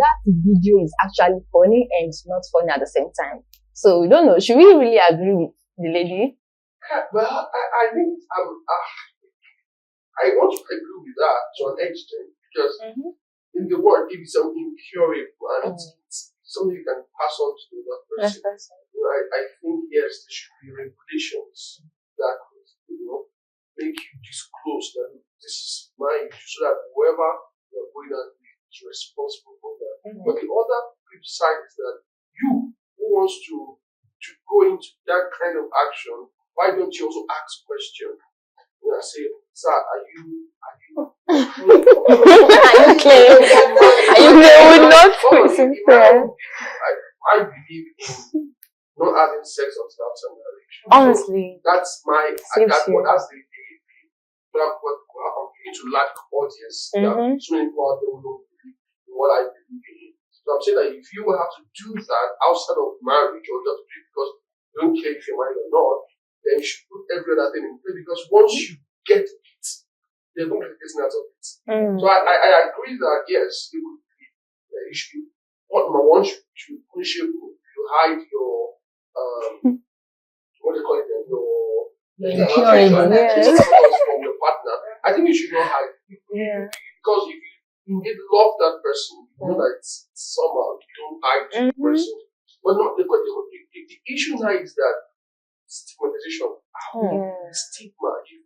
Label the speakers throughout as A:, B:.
A: that video is actually funny and it's not funny at the same time. So we don't know. Should we really agree with the lady?
B: Well, I think I want to agree with that to an extent because in the world, if it's something incurable and it's something you can pass on to the other person, I think yes, there should be regulations that could, make you disclose that this is my issue so that whoever you're going on with is responsible for that. But the other flip side is that you who wants to go into that kind of action, why don't you also ask questions? Say, sir, are you
A: Are you clear? Are you clear with not
B: I believe in not having sex until after marriage.
A: Honestly.
B: So that's that's the what I'm going to lack audience. So many people out there will know what I believe in. So I'm saying that if you will have to do that outside of marriage or just because you don't care if you're married or not, then you should put every other thing in place because once you get it, they're going to be getting out of it. So I agree that yes, it would be you should number one should punish you hide your what do you call it then?
A: Incurable,
B: from your partner. I think you should not hide it. Because if you indeed love that person, you know that it's somehow you don't hide the person. But no, the issue now is that stigmatization. Stigma. If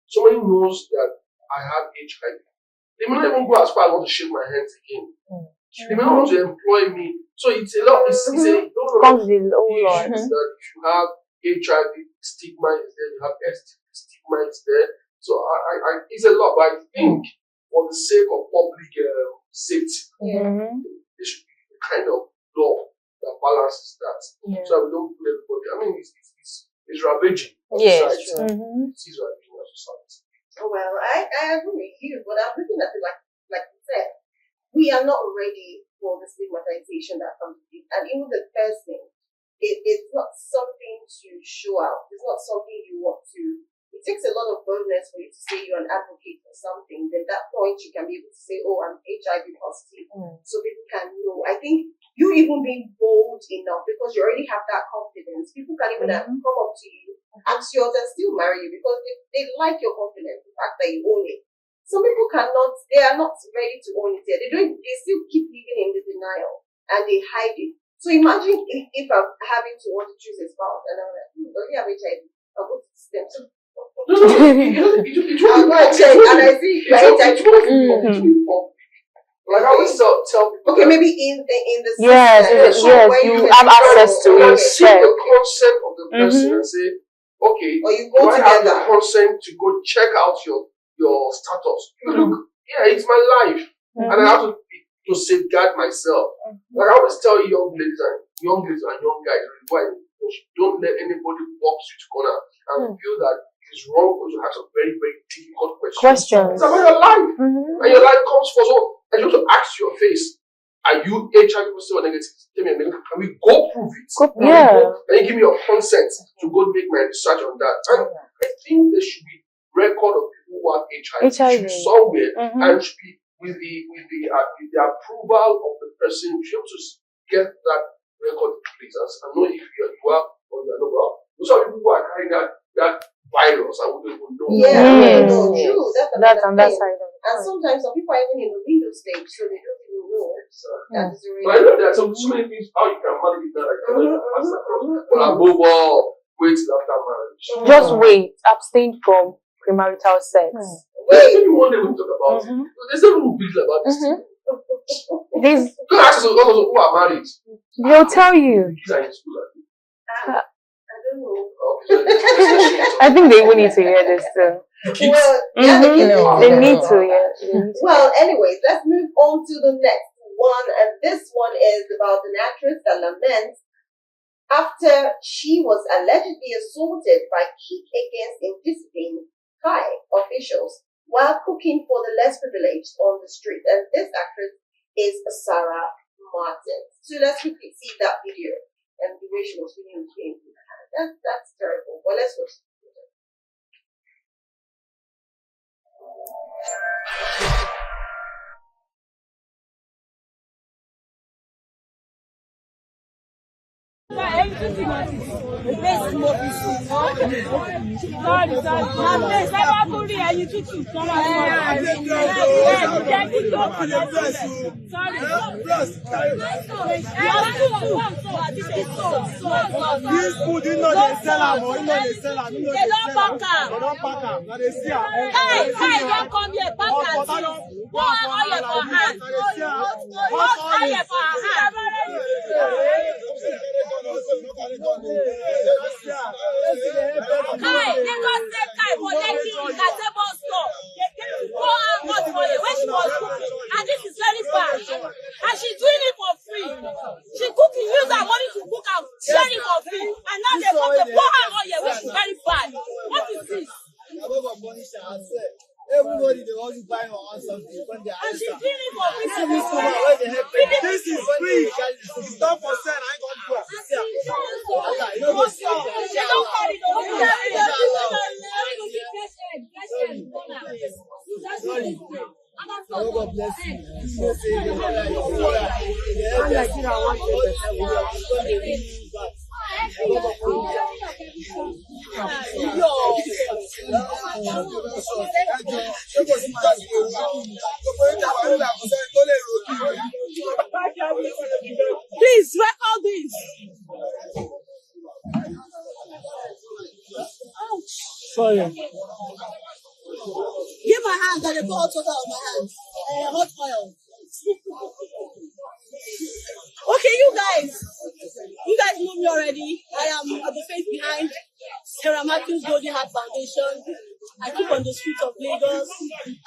B: somebody knows that I have HIV, they may not even go as far as want to shake my hands again. They may not want to employ me. So it's a lot. It's a lot of issues that if you have HIV, stigma is there. You have STD, stigma is there. So I it's a lot. But I think for the sake of public safety, there should be a kind of law that balances that, so that we don't put everybody. I mean, it's ravaging.
A: Yes,
B: It is ravaging our society.
C: Well, I agree with you, but I'm looking at it like you said, we are not ready for the stigmatization that comes with it. And even the first thing, it's not something to show out. It's not something you want to. It takes a lot of boldness for you to say you're an advocate for something. Then at that point, you can be able to say, oh, I'm HIV positive. So people can know. I think you even being bold enough because you already have that confidence. People can even come up to you, ask yours and still marry you because they like your confidence, the fact that you own it. Some people they are not ready to own it yet. They still keep living in the denial and they hide it. So imagine if I'm having to want to choose a spouse and I'm like, don't you have HIV? I'll go to them. I'm going to check and I see HIV.
B: Like I always tell people.
C: Okay, maybe in the system.
A: Yes, you have access to it.
B: See the consent of the person and say, okay,
C: or you go together.
B: Have the consent to go check out your status. Look, it's my life, and I have to safeguard myself. Like I always tell young ladies and young guys, don't let anybody box you to corner and feel that it's wrong for you to ask some very, very difficult questions. It's about your life, and your life comes first. So I just want to ask your face: are you HIV positive or negative? Tell me a minute. Can we go prove it? Can you give me your consent to go make my research on that? And I think there should be record of people who have HIV. Should be somewhere and should be with the approval of the person. You should be able to get that record in place and know if you are well or you are not well. Some people who are carrying that virus and we don't even know.
C: No, true. That's on that side of it. And sometimes some people are even in the window stage, so they don't even know. That is really.
B: But I know there are so many things how you can manage it that. But above all, wait till after marriage.
A: Just wait. Abstain from premarital sex.
B: Wait. Maybe one day we'll talk about it. There's no rule about this thing. Don't ask us who are married.
A: They'll tell you.
B: Kids are in school.
C: I don't know.
A: I think they will need to hear this too.
C: Well,
A: they need to hear.
C: Well, anyways, let's move on to the next one. And this one is about an actress that laments after she was allegedly assaulted by Kick Against Indiscipline high officials while cooking for the less privileged on the street. And this actress is Sarah Martin. So let's quickly see that video and the way she was feeling. That's terrible. Well, let's watch.
D: This food, you know they sell them, or you know they sell them. They don't pack them. They don't pack them. Now they see them.
E: Hey, don't come here, pack them. Go on your hand. What are your hand? Kai, they don't say Kai for letting you at the bus stop. They came to go out for you when she was cooking. And this is very bad. And she's doing it for free. She cooking, use her money to cook and share it for free. And now they come to pour her on here, which is very bad. What is this?
D: Everybody they want to buy or on something when they are.
E: And she's doing it for free.
D: This is free. It's not for sale. I ain't going to do it.
E: They don't carry the
D: God bless
E: Please record this.
D: Sorry.
E: Give my hand and they put hot water on my hands. Hot oil. Okay, you guys know me already. I am at the face behind Sarah Matthews Golden Heart Foundation. I keep on the streets of Lagos.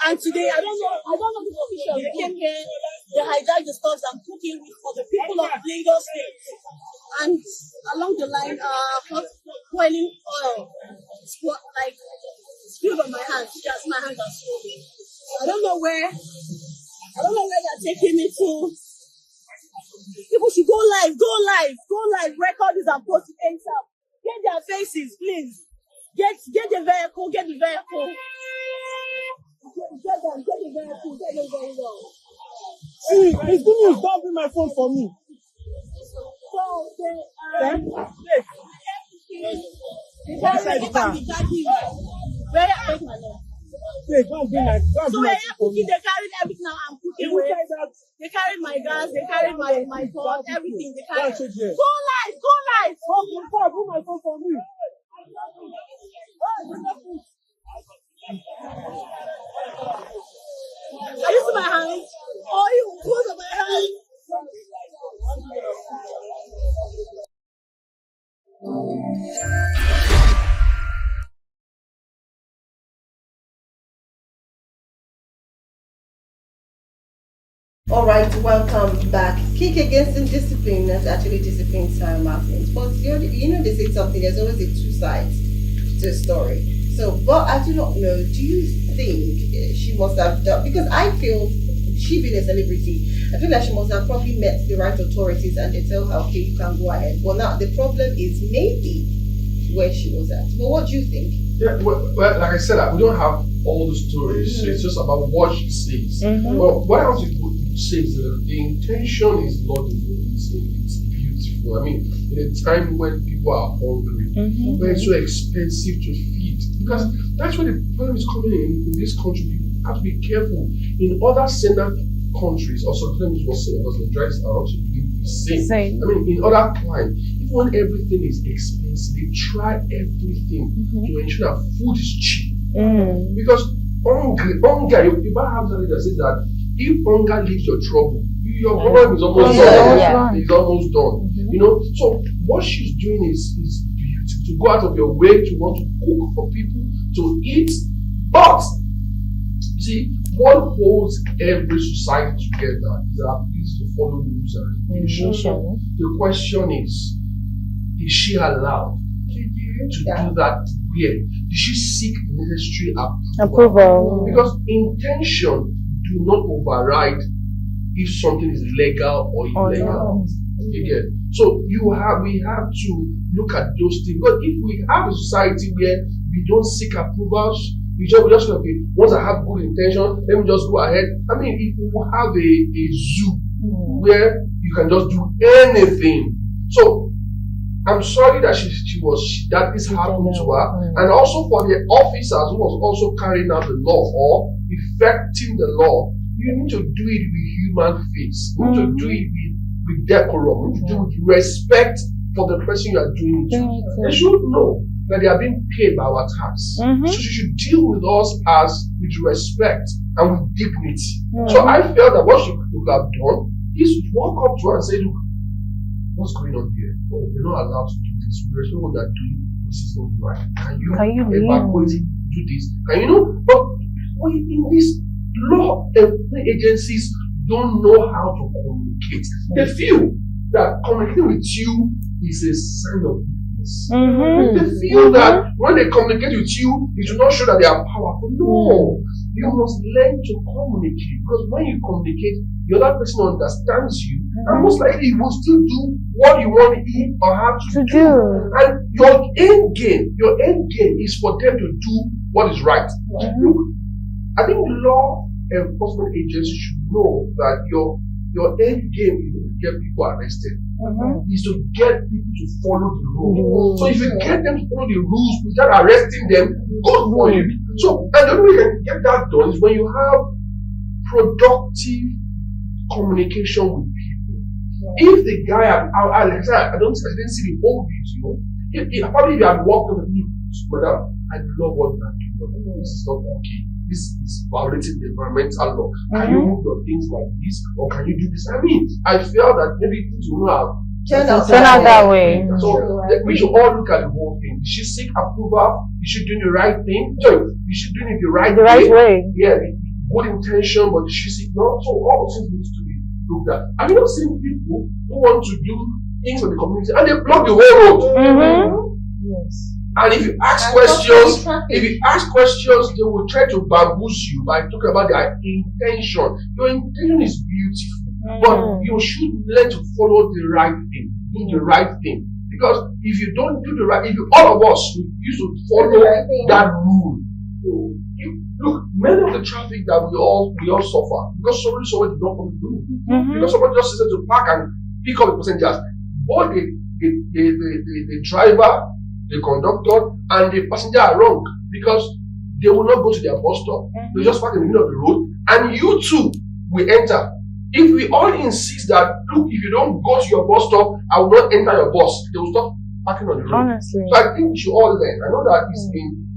E: And today, I don't know the officials. They came here, they hijacked the stuff I'm cooking with for the people of Lagos State. And along the line, hot boiling oil. Like, spilled on my hands. Just my hands are swollen. I don't know where they're taking me to. People should go live, record this and post it ASAP. Get their faces, please. Get the vehicle. Get the vehicle very well.
D: See, it's good news. Don't bring my phone for me.
E: So, where are my name?
D: Hey, don't bring my phone.
E: So they carried everything now I'm cooking with. They carried my gas, they carried my pot, everything. They carried. Go live.
D: Bring my phone for me.
E: Are you see my hands? Oh, you close my hands.
C: All right, welcome back. Kick against indiscipline, that's actually discipline Sarah Martins. But you know they say something, there's always two sides to a story. So, but I do not know, do you think she must have done, because I feel she being a celebrity, I feel like she must have probably met the right authorities and they tell her, okay, you can go ahead. Well, now the problem is maybe where she was at. But what do you think?
B: Yeah, well, like I said, we don't have all the stories. So it's just about what she says. Well, what I want to say is that the intention is laudable. It's beautiful. I mean, in a time when people are hungry, when it's so expensive to feed, because that's where the problem is coming in this country. You have to be careful. In other central countries, also let me just say because the drugs are also doing the same. I mean, in other climes, even when everything is expensive, they try everything to ensure that food is cheap. Because hunger, if I have something that says that if hunger leaves your trouble, your problem is almost done. It's almost done. You know, so what she's doing is beautiful, to go out of your way to want to cook for people to eat. But you see, what holds every society together is our ability to follow rules and regulations. So the question is she allowed to do that? Where did she seek necessary approval? Because intention do not override if something is legal or illegal. Again, so we have to look at those things. But if we have a society where we don't seek approvals, we just gonna be, once I have good intention, let me just go ahead. I mean, if we have a zoo where you can just do anything. So I'm sorry that that this happened to her, and also for the officers who was also carrying out the law or effecting the law. You need to do it with human face. You need to do it with decorum. You need to do it with respect for the person you are doing it to. They should know that they are being paid by our tax. So you should deal with us with respect and with dignity. So I felt that what she could have done is walk up to her and say, look, what's going on here? Oh, you're not allowed to do this. We respect what you're doing. This is not right. Can you evacuate it? Do this? Can you know? But in this law enforcement agencies don't know how to communicate. They feel that communicating with you is a sign of weakness. They feel that when they communicate with you, it will not show that they are powerful. No. You must learn to communicate, because when you communicate, the other person understands you, and most likely he will still do what you want him or her to do. And your end game is for them to do what is right. Look, I think law enforcement agencies should know that your end game is to get people arrested. Is to get people to follow the rules. So if you get them to follow the rules without arresting them, good for you. So, and the only way you can get that done is when you have productive communication with people. If the guy I didn't see the whole video. Probably if you had walked on the video, madam, I love what you are doing. This is not okay. This is violating the environmental law. Can you move your things like this, or can you do this? I mean, I feel that maybe things will not
A: turn out that way.
B: So we should all look at the whole thing. Is she seek approval? Is she doing the right thing? So is she doing it the right way? Yeah, good intention, but is she seek not? So all things needs to be looked at. Have you not seen people who want to do things for the community and they block the whole road?
A: Yes.
B: And if you ask questions, they will try to bamboozle you by talking about their intention. Your intention is beautiful, but you should learn to follow the right thing, do the right thing. Because if you don't do the right, all of us used to follow that rule. Look, many of the traffic that we all suffer because someone did not follow the rule. Because someone just decided to park and pick up the passengers. Both the driver, the conductor, and the passenger are wrong because they will not go to their bus stop. They just park in the middle of the road, and you too will enter. If we all insist that, look, if you don't go to your bus stop, I will not enter your bus, they will stop parking on the road.
A: Honestly.
B: So I think we should all learn. I know that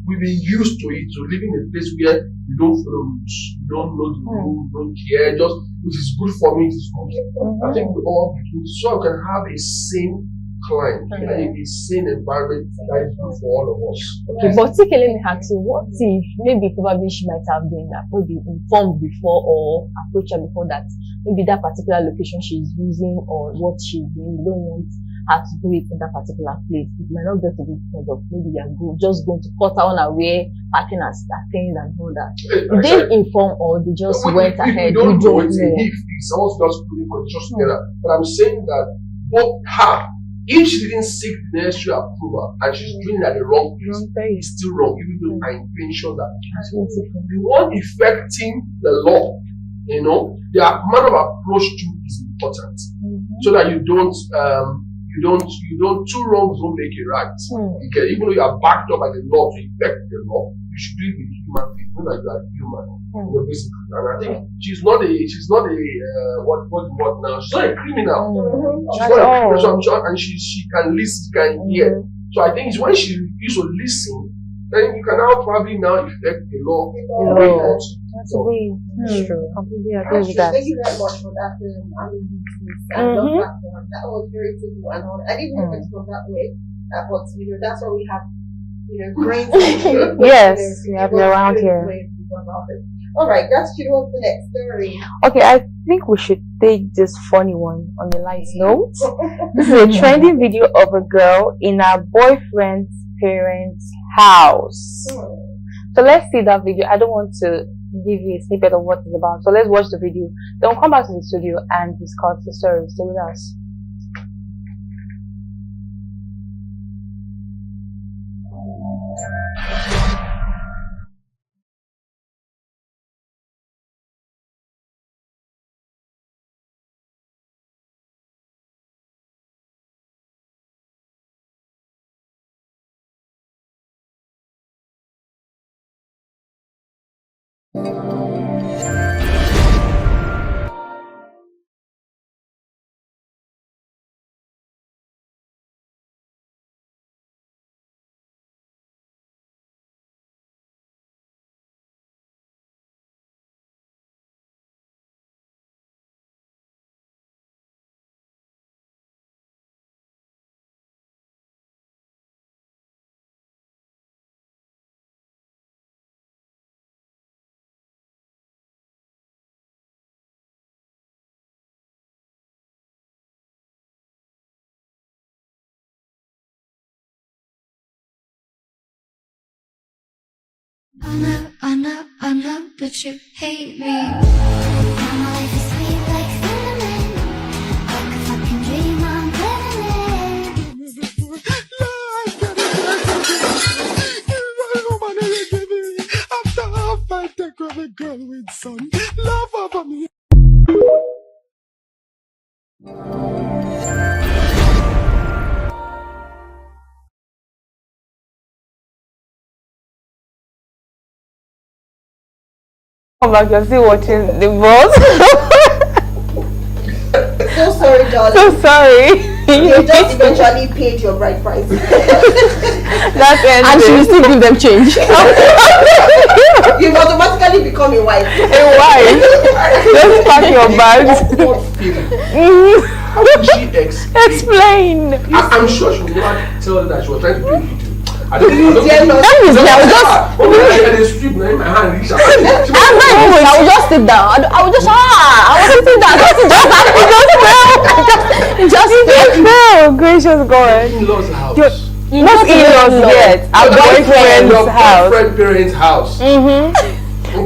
B: we've been used to it, to living in a place where we don't follow rules, we don't know the rules, don't care, just which is good for me, it is good. I think we all so we can have a sane client, a sane environment that is good for all of us.
A: Okay, but let me ask you, what if maybe probably she might have been maybe informed before or approached her before that maybe that particular location she's using or what she's doing, you don't want her to do it in that particular place. It might not get to be because of maybe you're just going to cut her on her way, parking and things and all that. Did they inform or they just went ahead?
B: We don't know. It's almost just putting conditions together. But I'm saying that both her, if she didn't seek the necessary approval and she's doing it at the wrong place, it's still wrong, even though her intention that the one effecting the law, the manner of approach to is important, so that you don't two wrongs don't make it right. Okay, even though you are backed up by the law to effect the law, you should do it with human beings, know that you are human. Basically. And I think she's not a what now? She's not a criminal. She's not a presumption, and she can listen, she can hear. So I think it's when she used to listen, then you can now probably effect the law.
A: That's a way. True. Completely agree with that.
C: Thank you very much for that. I love that one. That was very simple and all. I didn't know it was that way, but that's what we have. Brains.
A: Yes, we have it around here.
C: All right, that's what's the next story.
A: Okay, I think we should take this funny one on a light note. This is a trending video of a girl in her boyfriend's parents' house. So let's see that video. I don't want to give you a snippet of what it's about. So let's watch the video. Then we'll come back to the studio and discuss the story. Stay with us.
F: I know, but you hate me. Now my life is sweet like cinnamon, like a fucking dream I'm living in.
D: After half I take on a girl with some love over me.
G: Come back, you're still watching the boss.
C: So sorry, darling.
G: So sorry.
C: You just eventually paid your bride price.
G: That's it.
A: And she will still give them change.
C: You've automatically become a wife.
G: A wife. Just pack your bags.
B: How did she explain?
G: Explain.
B: I'm sure she would never tell her that she was trying to do a video. I don't think
C: Yeah, no.
A: That is I will just.
B: I just strip my hand reach out.
A: I will just sit down. I will just I will sit down. Just
G: No, gracious God.
B: In-laws house.
G: Not in-laws yet. Our boyfriend's house.
B: Boyfriend parents' house.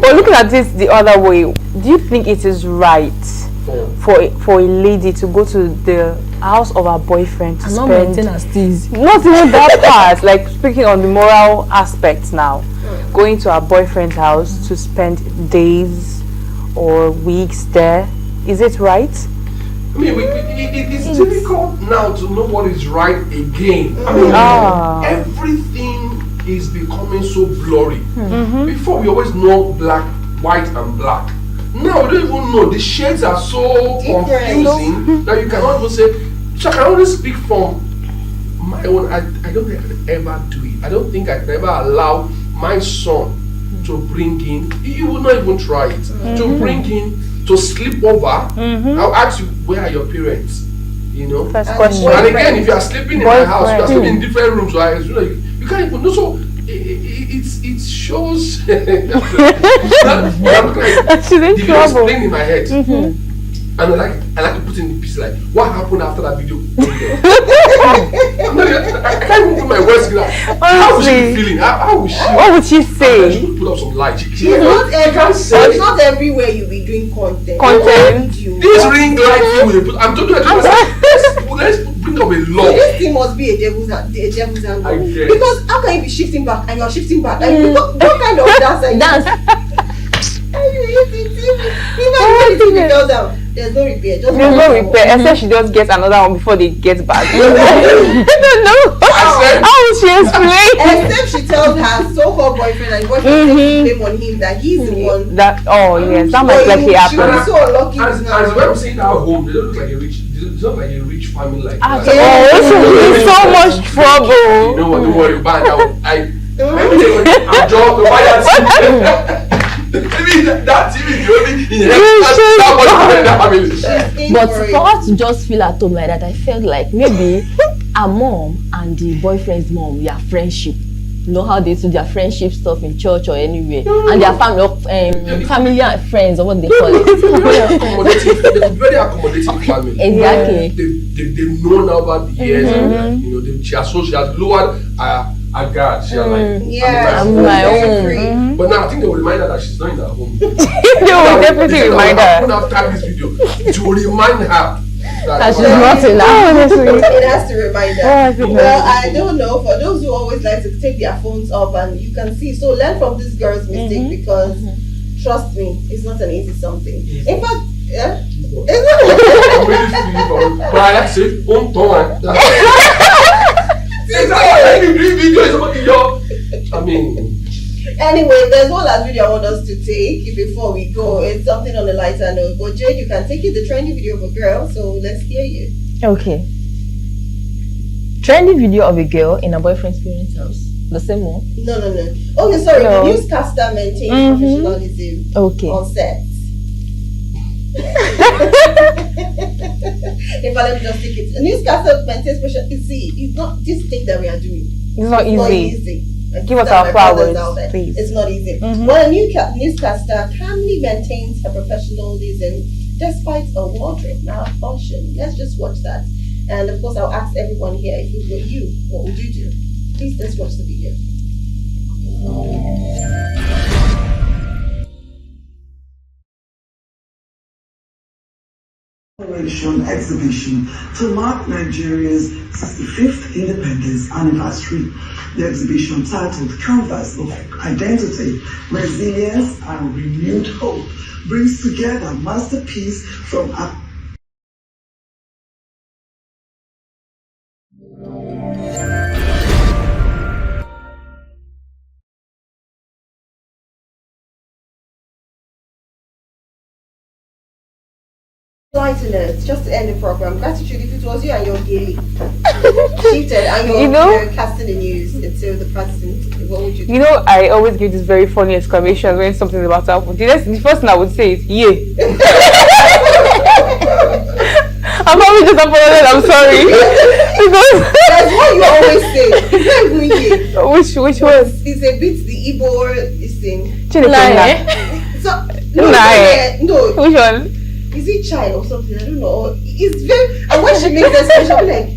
G: But looking at this the other way, do you think it is right for a lady to go to the house of her boyfriend to
A: I'm not
G: spend
A: maintenance fees.
G: not even that part, like speaking on the moral aspects now, going to her boyfriend's house to spend days or weeks there, is it right?
B: I mean, it's difficult now to know what is right again. I mean, everything is becoming so blurry. Before we always know white and black. Now we don't even know. The shades are so confusing that you cannot even say. So I can only speak from my own. I don't think I could ever do it. I don't think I could ever allow my son to bring in. He will not even try it. To bring in, to sleep over. I'll ask you, where are your parents? You know.
G: First question.
B: And again, if you are sleeping in my house, you are sleeping in different rooms. So you can't even know. So it shows.
G: She's in trouble.
B: Playing in my head. And I like to put in the piece like, what happened after that video? I can't even put my words together. How would she be feeling? How would she?
G: What would she say?
B: She would put up some light.
C: It's not everywhere you be doing content.
B: This ring light thing will put. I'm talking about. Let's bring up a law.
C: This thing must be a devil's angle.
B: I guess.
C: Because how can you be shifting back and you're shifting back? Like, what kind of dance? There's no repair.
G: There's no repair, except she just gets another one before they get back. I don't know. How would she explain?
C: Except she tells her so-called boyfriend and boyfriend takes blame on him that he's the one.
G: That yes, that might likely happen.
C: She was so unlucky.
B: As when I'm saying that home, they don't look like a rich. It's not like a rich family like that.
G: This will be so much trouble.
B: You know what? Don't worry about it. I'm John. Maybe that TV the only
A: But for her to just feel at home like that, I felt like maybe her mom and the boyfriend's mom, their friendship. You know how they do their friendship stuff in church or anywhere, and their family and friends or what they call it.
B: They're very accommodating family.
A: Exactly.
B: They've known her over the years, and you know, she has lowered her guard. She has
A: I'm my own.
B: But now I think they will remind her that she's not in her home.
G: They will definitely remind her.
B: After this video, it will remind her
A: that she's not in her home.
C: It has to remind her. Well, I don't know. For those who always like to take their phones up and you can see, so learn from this girl's mistake because trust me, it's not an easy something. In fact, yeah, it's not.
B: I'm really feeling for it. But I like to say, on time. I mean,
C: Anyway, there's one last video I want us to take before we go. It's something on a lighter note. But Jade, you can take it, the trendy video of a girl. So let's hear you.
A: Okay. Trendy video of a girl in a boyfriend's parents' house. The same one?
C: No. Okay, sorry.
A: No.
C: The newscaster maintains professionalism on set. If I let me just take it. A newscaster maintains professionalism. See, it's not this thing that we are doing.
G: It's not easy.
C: Like,
G: Give us our flowers, please.
C: It's not easy. But a newscaster calmly maintains her professionalism despite a wardrobe malfunction. Let's just watch that. And of course, I'll ask everyone here, if it were you, what would you do? Please, let's watch the video.
H: Exhibition to mark Nigeria's 65th independence anniversary. The exhibition, titled Canvas of Identity, Resilience and Renewed Hope, brings together masterpieces from
C: Lighter notes, just to end the program. Gratitude, if it was you and your gay shifted and you're casting the news into the president, what would you do?
G: You know, I always give this very funny exclamation when something's about to happen. The first thing I would say is, yeah. I'm probably just apologizing, I'm sorry. Because
C: that's what you always say. It's not even yeah.
G: Which one?
C: It's a bit the Igbo, this thing. So, no.
G: Which one?
C: Is it child or something? I don't know. It's very. And when she makes that speech, I'll be like,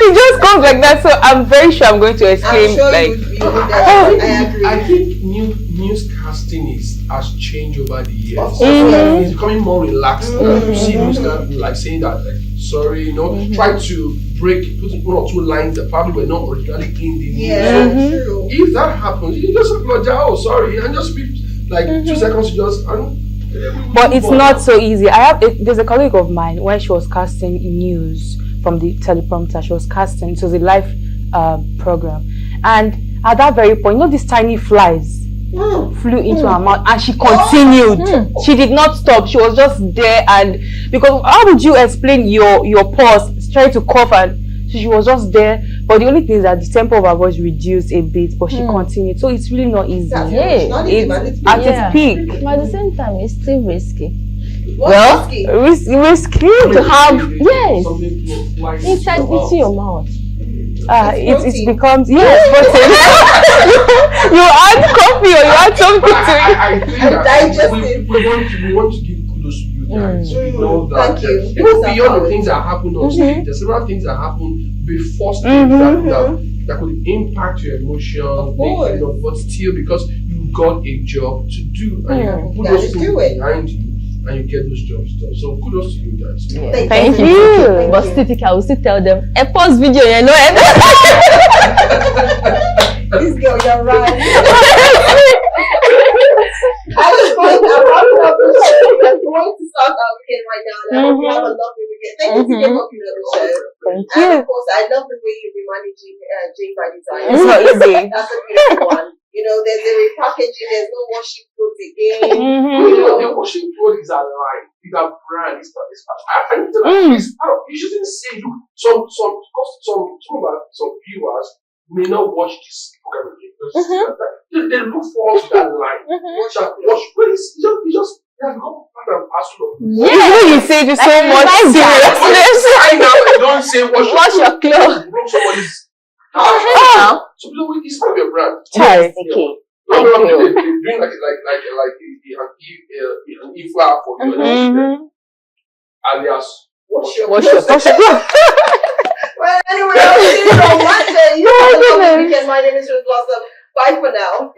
G: it just comes like that. So I'm very sure I'm going to exclaim.
C: I'm sure
G: like,
C: you would be I agree.
B: I think newscasting has changed over the years.
C: Mm-hmm.
B: It's becoming more relaxed. You see newscasters like saying that, like, sorry, try to put one or two lines that probably were not originally in the news.
C: Yeah,
B: so
C: true.
B: if that happens, you just apologize. Oh, sorry, and just be like 2 seconds to just.
G: But it's not so easy. There's a colleague of mine when she was casting news from the teleprompter. She was casting. It was a live program, and at that very point, these tiny flies flew into her mouth, and she continued. She did not stop. She was just there, and because how would you explain your pause, trying to cough, and so she was just there. But the only thing is that the tempo of her voice reduced a bit, but she continued. So it's really not easy. It's at its peak.
A: But at the same time, it's still risky.
G: Risky
A: to have inside into your mouth.
G: It becomes protein. You add coffee or you add something to it.
B: I think that we want to give kudos to you guys. We know that beyond the things that happen on stage, there's several things that happen before stage that could impact your emotions, but still because you got a job to do and you put those things behind you. And you get those jobs done. So kudos to you guys.
A: Yeah. Thank you. But still, I will still tell them, pause video,
C: This girl, you're right. I was going to start our weekend right now, and I hope you have a lovely weekend. Thank you for coming on the show.
G: Thank
C: you.
G: And
C: of course, I love the way you've been managing Jane by Design.
G: It's not easy.
C: That's a beautiful one. There's a repackaging, there's no washing clothes again.
B: The washing clothes is a line, it's a brand, it's not. I need to you shouldn't say, look, some viewers may not watch this program again because they look forward to that line. Watch, but it's just part and parcel of
G: you say this so much seriousness.
B: I know, don't say wash
A: your clothes.
B: Somebody's so it's part of your brand.
G: Okay.
B: They're doing like an infla for you. Alias, wash your clothes.
C: Well, anyway, I'll see you on Monday. You have a lovely weekend. My name is Ruth Blossom. Bye for now.